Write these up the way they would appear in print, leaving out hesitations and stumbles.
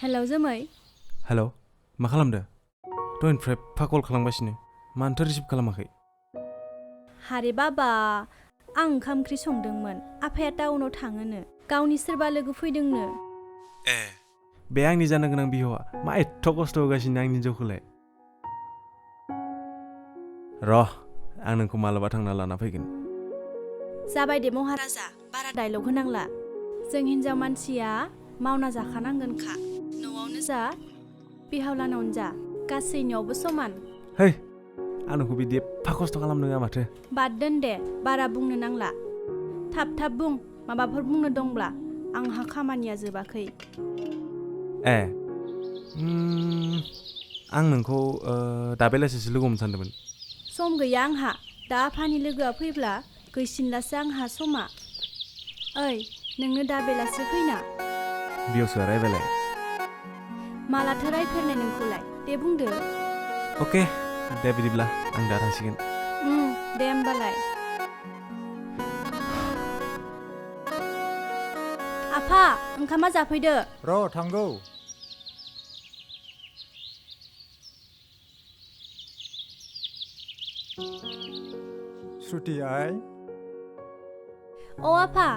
Hello जोमै hello मा खालामदो दहायनिफ्राय कल खालामगासिनो मानोथो रिसिभ खालामाखै हारे बाबा आं ओंखाम ओंख्रि संदोंमोन आफाया टाउनाव थाङोनो गावनि सोरबा लोगो फैदोंनो ए बे आंनि जानो गोनां बिहावा मा एथ' खस्थ' होगासिनो आंनि हिन्जावखौलाय र' आं नोंखौ मालाबा थांना लाना फैगोन जाबाय दे महाराजा बारा डायलग होनांला जों हिन्जाव मानसिया मावना जाखानांगोनखा न'आवनो जा बिहावलानावनो जा गासैनियावबो समान है आं नोंखौ बिदि एफा खस्थ' खालामनो होआ माथो बाद दोन दे बारा बुंनो नांला थाब थाब बुं माबाफोर बुंनो दंब्ला आंहा खामानिया जोबाखै ए आं नोंखौ दा बेलासिसो लोगो हमनो सानदोंमोन सम गैया आंहा दा आफानि लोगोआ फैब्ला गैसिनलासो आंहा समा ओइ नोंनो दा बेलासि फैना बियावसो रायबायलाय मालाथो रायफेरनाय नोंखौलाय दे बुंदो अके दे बिदिब्ला आं दा थांसिगोन दे होमबालाय आफा ओंखामा जाफैदो र' थांगौ श्रुति आइ अ आफा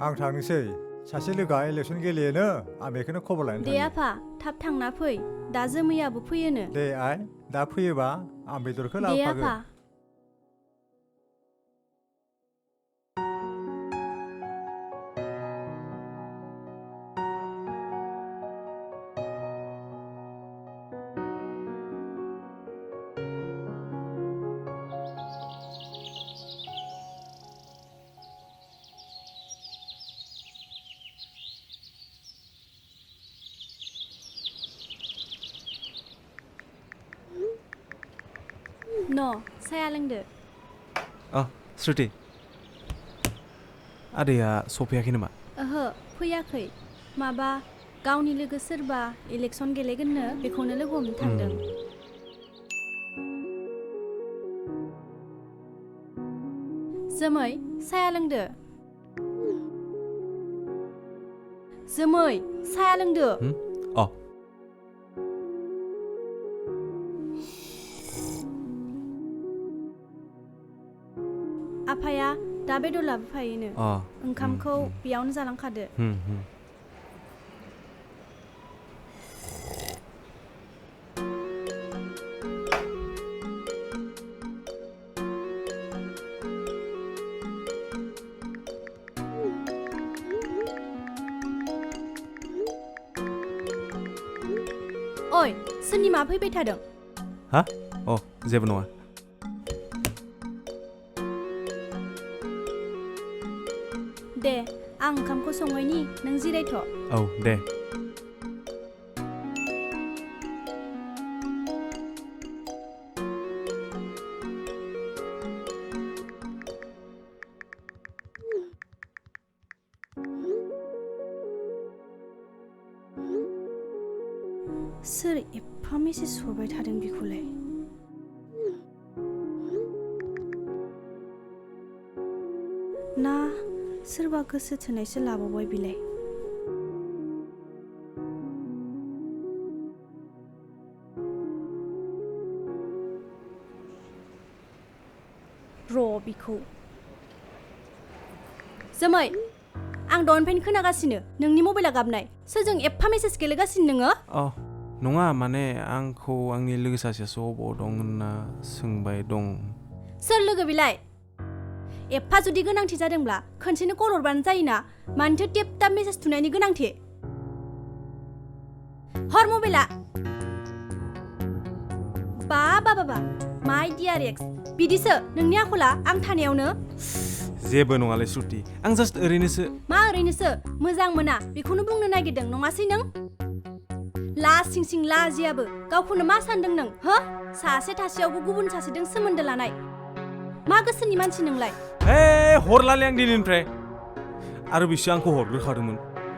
आं थांनोसै सासे लोगोआ इलेक्सन गेलेयोनो आं बेखौनो खबर लानो दे आफा थाब थांना फै दा जोमैयाबो फैयोनो दे आइ दा फैयोबा आं बेदरखौ दे लाबोफागोन आफा न' साया लोंदो श्रुति आदैया सफैयाखै नामा ओहो फैयाखै माबा गावनि लोगो सोरबा इलेक्सन गेलेगोननो बेखौनो लोगो हमनो थांदों जोमै साया लोंदो जोमै साया लोंदो आफाया दा बेदर लाबोफायोनो ओंखामखौ बेयावनो जालांखादो ओइ सोरनि मा फैबाय थादों हा जेबो नङा दे आं ओंखामखौ संहैनि नों जिरायथ' औ दे सोर एफा मेसेज हरबाय थादों बेखौलाय ना सोरबा गोसो थोनायसो लाबावबाय बिलाय र' बिखौ जोमै आं दहायनिफ्रायनो खोनागासिनो नोंनि मबाइला गाबनाय सोरजों एफा मेसेज गेलेगासिनो नोङो नङा माने आंखौ आंनि लोगो सासेयासो अबाव दं होनना सोंबाय दं सोर लोगो बिलाय एफा जुदि गोनांथि जादोंब्ला खनसेनो कल हरबानो जायोना मानोथो टेप टाप मेसेज थुनायनि गोनांथि हर मबाइला बा माइ डियार एक्स बिदिसो नोंनि आखला आं थानायावनो जेबो नङालै श्रुति आं जास्ट ओरैनोसो मा ओरैनोसो मोजां मोना बेखौनो बुंनो नागिरदों नङासै नों लासिं सिं लाजियाबो गावखौनो मा सानदों नों हो सासे थासेयावबो गुबुन सासेजों सोमोन्दो लानाय मा गोसोनि मानसि नोंलाय हे हरलालै आं दिनैनिफ्राय आरो बिसो आंखौ हरग्रोखादोंमोन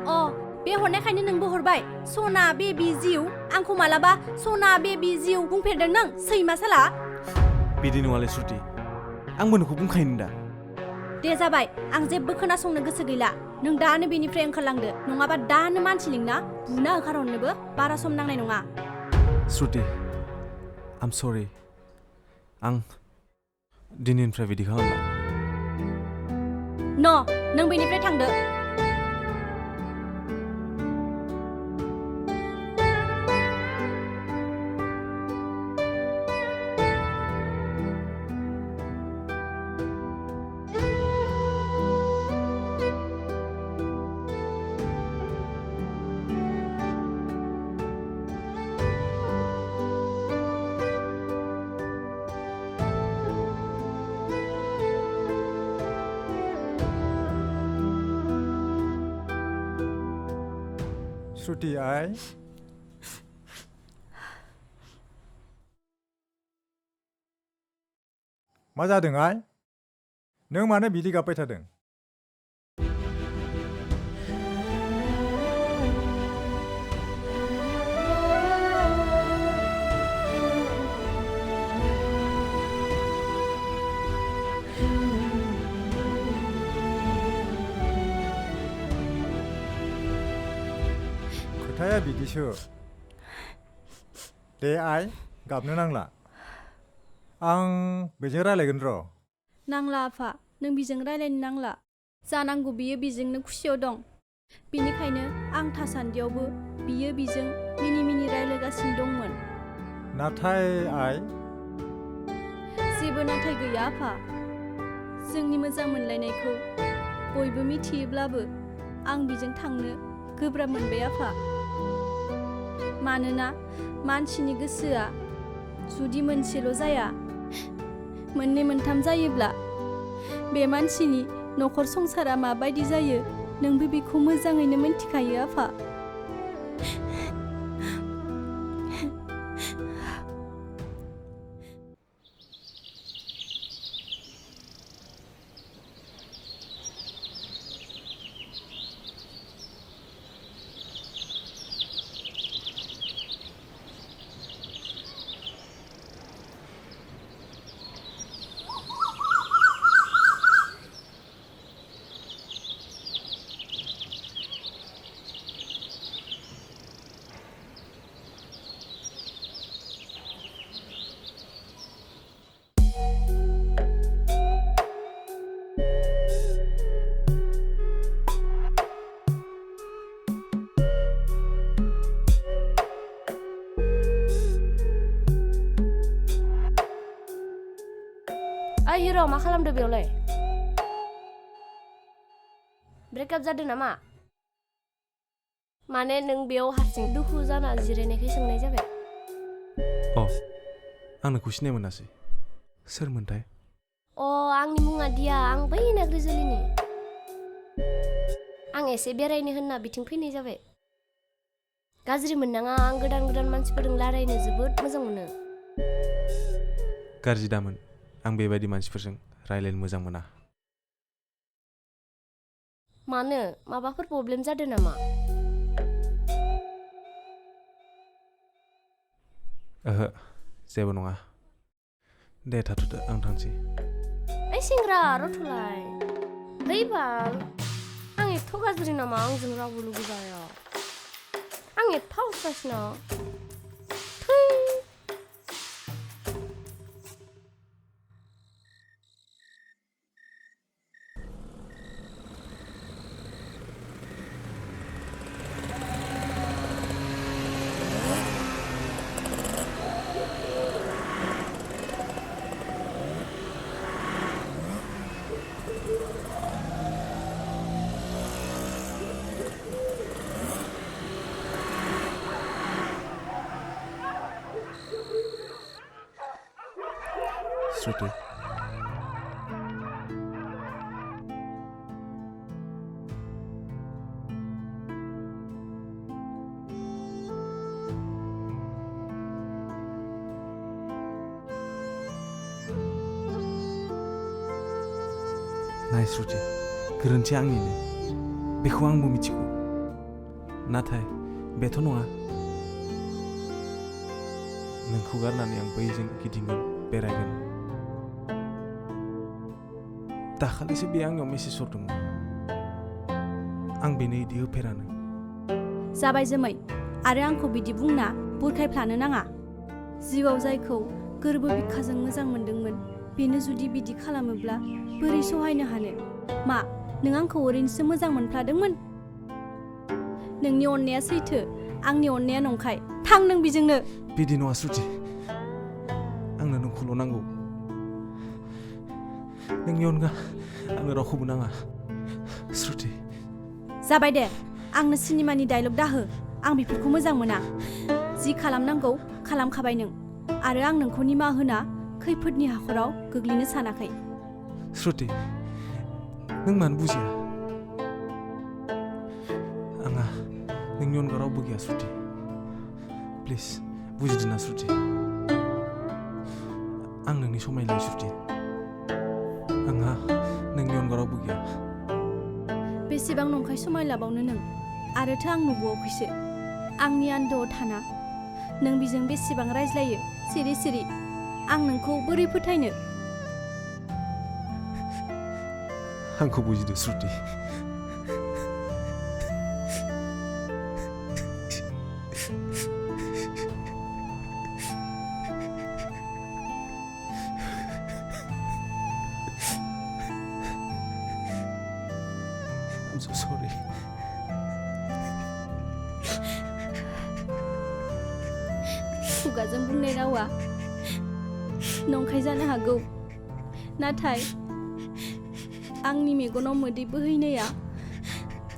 अ बे हरनायखायनो नोंबो हरबाय सना बेबि जिउ आंखौ मालाबा सना बेबि जिउ बुंफेरदों नों सैमा साला बिदि नङालै श्रुति आंबो नोंखौ बुंखायोनो दा दे जाबाय आं जेबो खोनासंनो गोसो गैला नों दानो बेनिफ्राय ओंखारलांदो नङाबा दानो मानसि लिंना बुना ओंखारहरनोबो बारा सम नांनाय नङा श्रुति आम सरि आं दिनैनिफ्राय बिदि खालामला नों बेनिफ्राय थांदो श्रुति आइ मा जादों आइ नों मानो बिदि गाबबाय थादों खोथाया बिदिसो दे आइ गाबनो नांला आं बेजों रायलायगोन र' नांला आफा नों बिजों रायलायनो नांला जानांगौ बियो बिजोंनो खुसियाव दं बिनिखायनो आं थासान्दियावबो बियो बिजों मिनि मिनि रायलायगासिनो दंमोन नाथाय आइ जेबो नाथाय गैया आफा जोंनि मोजां मोनलायनायखौ बयबो मिथियोब्लाबो आं बिजों थांनो गोब्राब मोनबाय आफा मानोना मानसिनि गोसोआ जुदि मोनसेल' जाया मोननै मोनथाम जायोब्ला बे मानसिनि नखर संसारा माबायदि जायो नोंबो बेखौ मोजाङैनो मिन्थिखायो आफा ओइ हिर' मा खालामदो बेयावलाय ब्रेकआप जादों नामा माने नों बेयाव हारसिं दुखु जाना जिरायनायखाय सोंनाय जाबाय अ आं नोंखौ सिनाय मोनासै सोरमोनथाय आंनि मुङा दिया आं बै नाग्रिजुलिनि आं एसे बेरायनो होनना बिथिं फैनाय जाबाय गाज्रि मोननाङा आं गोदान गोदान मानसिफोरजों रायलायनो जोबोद मोजां मोनो गाज्रि दामोन आं बेबायदि मानसिफोरजों रायलायनो मोजां मोना मानो माबाफोर प्रब्लेम जादों नामा ओहो जेबो नङा दे थाथ'दो आं थांसै ओइ सेंग्रा रथ'लाय है बाल आं एथ' गाज्रि नामा आंजों रावबो लोगो जाया आं एफा असासना थै श्रुति नाय श्रुति गोरोन्थि आंनिनो बेखौ आंबो मिथिगौ नाथाय बेथ' नङा नोंखौ गारनानै आं बैजों गिदिंगोन बेरायगोन दाखालिसो बे आंनियाव मेसेज हरदोंमोन आं बेनो इदि होफेरानो जाबाय जोमै आरो आंखौ बिदि बुंना बुरखायफ्लानो नाङा जिउआव जायखौ गोरबो बिखाजों मोजां मोनदोंमोन बेनो जुदि बिदि खालामोब्ला बोरै सहायनो हानो मा नों आंखौ ओरैनोसो मोजां मोनफ्लादोंमोन नोंनि अननाया सैथो आंनि अननाया नंखाय थां नों बिजोंनो बिदि नङा श्रुति आंनो नोंखौल' नांगौ नोंनि अनगा आंनो रावखौबो नाङा श्रुति जाबाय दे आंनो सिनेमानि डायलग दाहो आं बेफोरखौ मोजां मोना जि खालामनांगौ खालामखाबाय नों आरो आं नोंखौ निमाहा होना खैफोदनि हाखराव गोग्लैनो सानाखै श्रुति नों मानो बुजिया आंहा नोंनि अनगा रावबो गैया श्रुति प्लिज बुजिदों ना श्रुति आं नोंनि समायनाय श्रुति आंहा नोंनि अनगा रावबो गैया बेसेबां नंखाय समाय लाबावनो नों आरोथ' आं नुबावाखैसो आंनि आन्दोआव थाना नों बिजों बेसेबां रायज्लायो सिरि सिरि आं नोंखौ बोरै फोथायनो आंखौ बुजिदो श्रुति I'm so sorry. खुगाजों बुंनाय रावा नंखाय जानो हागौ नाथाय आंनि मेगनाव मोदै बोहैनाया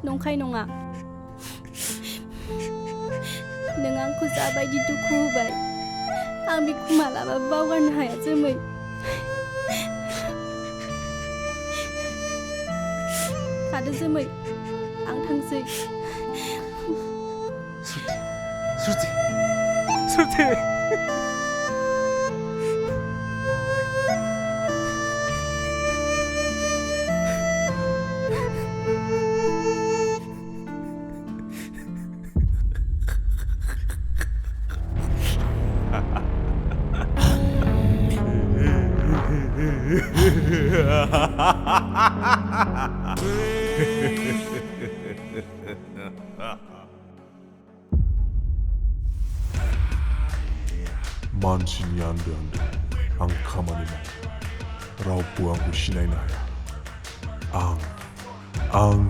नंखाय नङा नों आंखौ जाबायदि दुखु होबाय आं बेखौ मालाबाबो बावगारनो हाया जोमै थादो जोमै आं थांसै श्रुति श्रुति मानसिनि आन्दो आं खामानि मावो रावबो आंखौ सिनायनो हाया आं